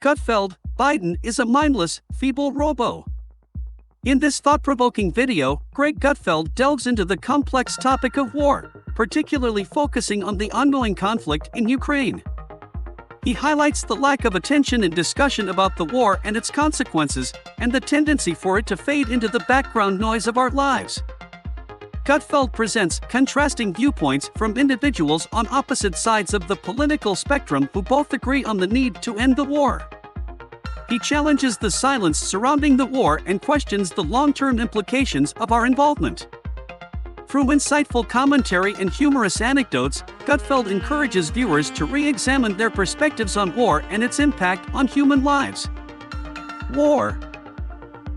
Gutfeld, Biden is a mindless, feeble robo. In this thought-provoking video, Greg Gutfeld delves into the complex topic of war, particularly focusing on the ongoing conflict in Ukraine. He highlights the lack of attention and discussion about the war and its consequences, and the tendency for it to fade into the background noise of our lives. Gutfeld presents contrasting viewpoints from individuals on opposite sides of the political spectrum who both agree on the need to end the war. He challenges the silence surrounding the war and questions the long-term implications of our involvement. Through insightful commentary and humorous anecdotes, Gutfeld encourages viewers to re-examine their perspectives on war and its impact on human lives. War.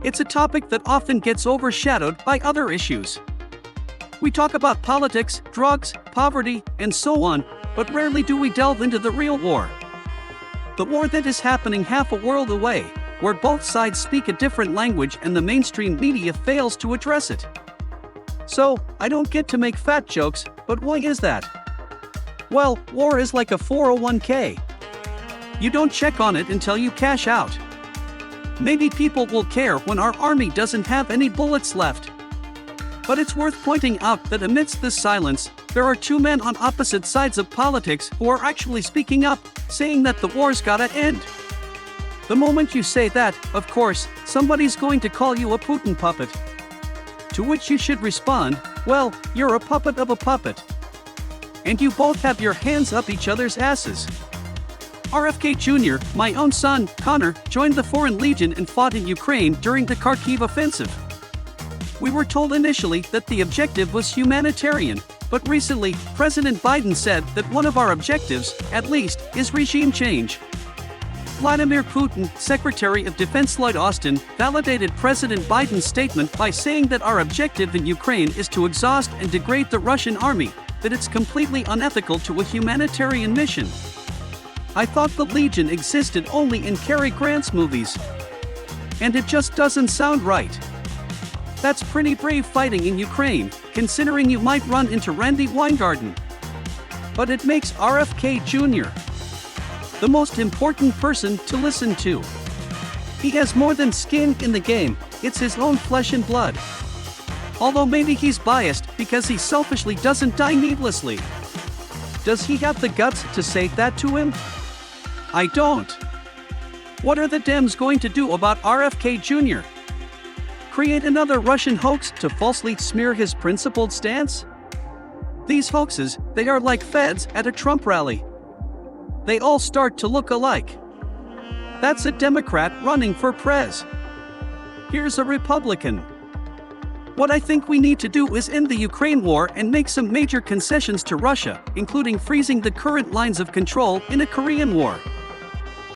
It's a topic that often gets overshadowed by other issues. We talk about politics, drugs, poverty, and so on, but rarely do we delve into the real war. The war that is happening half a world away, where both sides speak a different language and the mainstream media fails to address it. So, I don't get to make fat jokes, but why is that? Well, war is like a 401k. You don't check on it until you cash out. Maybe people will care when our army doesn't have any bullets left. But it's worth pointing out that amidst this silence, there are two men on opposite sides of politics who are actually speaking up, saying that the war's gotta end. The moment you say that, of course, somebody's going to call you a Putin puppet. To which you should respond, well, you're a puppet of a puppet. And you both have your hands up each other's asses. RFK Jr., my own son, Connor, joined the Foreign Legion and fought in Ukraine during the Kharkiv offensive. We were told initially that the objective was humanitarian, but recently, President Biden said that one of our objectives, at least, is regime change. Vladimir Putin, Secretary of Defense Lloyd Austin, validated President Biden's statement by saying that our objective in Ukraine is to exhaust and degrade the Russian army, that it's completely unethical to a humanitarian mission. I thought the Legion existed only in Cary Grant's movies. And it just doesn't sound right. That's pretty brave fighting in Ukraine, considering you might run into Randy Weingarten. But it makes RFK Jr. the most important person to listen to. He has more than skin in the game, it's his own flesh and blood. Although maybe he's biased because he selfishly doesn't die needlessly. Does he have the guts to say that to him? I don't. What are the Dems going to do about RFK Jr.? Create another Russian hoax to falsely smear his principled stance? These hoaxes, they are like feds at a Trump rally. They all start to look alike. That's a Democrat running for prez. Here's a Republican. What I think we need to do is end the Ukraine war and make some major concessions to Russia, including freezing the current lines of control in a Korean war.